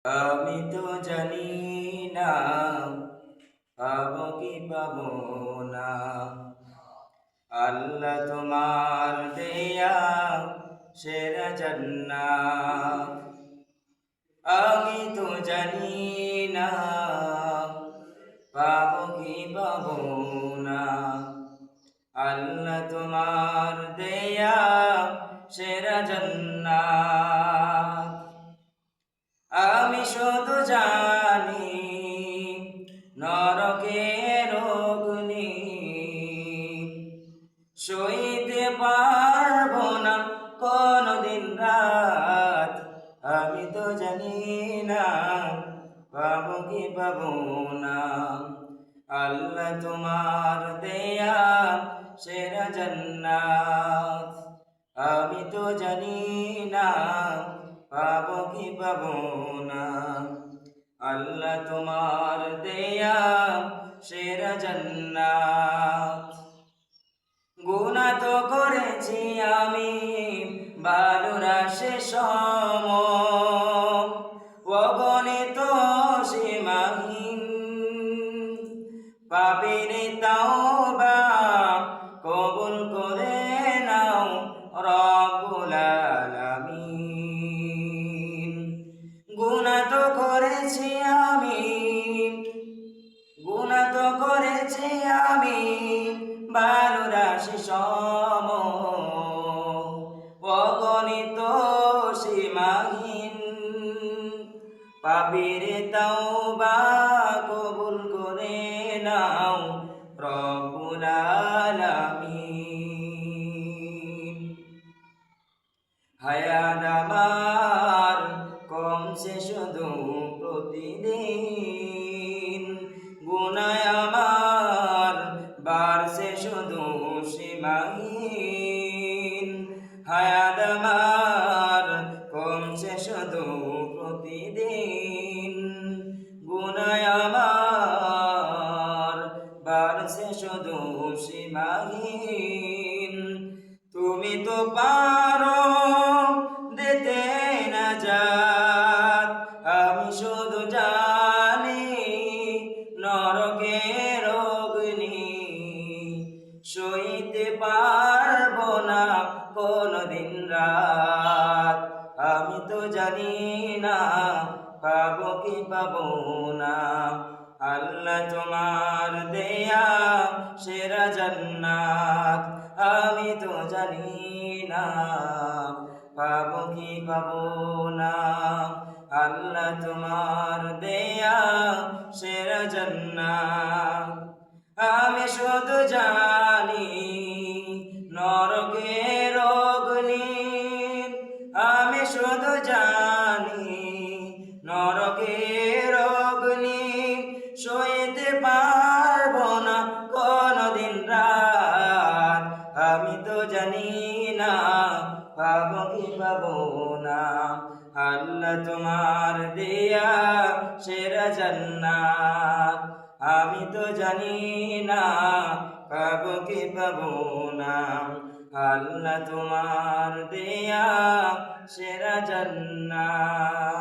আমি তো জানি না পাবো কি পাবো না। আল্লাহ তোমার দেয়া সেরা জান্নাত। আমি তো জানি না পাবো কি পাবো না। আল্লাহ তোমার দেয়া সেরা জান্নাত। আমি শুধু জানি নরকের অগ্নি সইতে পারবো না কোনদিন রাত। আমি তো জানি না পাবো কি পাবো না। আল্লাহ তোমার দেয়া সেরা জান্নাত। আমি তো জানি না পাবো কি পাবো না। আল্লাহ তোমার দেয়া সেরা জান্নাত। গুনাহ তো করেছি আমি বালুরাশে সম, অগণিত সীমাহীন। পাপের তাওবা কবুল করে নাও রব্বুল আলামিন। গুনাহ তো করেছি আমি, গুনাহ তো করেছি আমি বালুরাশি সম, অগণিত সীমাহীন। পাপীর তাওবা কবুল করে নাও রব্বুল আলামিন। হায়াত আমার কমছে শুধু প্রতিদিন, গুনাহ আমার বাড়ছে শুধু সীমাহীন। হায়াত আমার কমছে শুধু প্রতিদিন, গুনাহ আমার বাড়ছে শুধু সীমাহীন। তুমি তো পারো দিতে নাজাত, আমি শুধু জানি নরকের অগ্নি সইতে পারবো না কোনদিন রাত। আমি তো জানি না পাবো কি পাবো না। আল্লাহ তোমার দেয়া সেরা জান্নাত। আমি তো জানি না পাবো কি পাবো না। আল্লাহ তোমার দেয়া সেরা জান্নাত। আমি শুধু জানি নরকের অগ্নি, আমি শুধু জানি নরকের অগ্নি সইতে পারবো না কোনদিন রাত। আমি তো জানি না পাবো কি পাবো না। আল্লাহ তোমার দেয়া সেরা জান্নাত। আমি তো জানি না পাবো কি পাবো না। আল্লাহ তোমার দেয়া সেরা জান্নাত।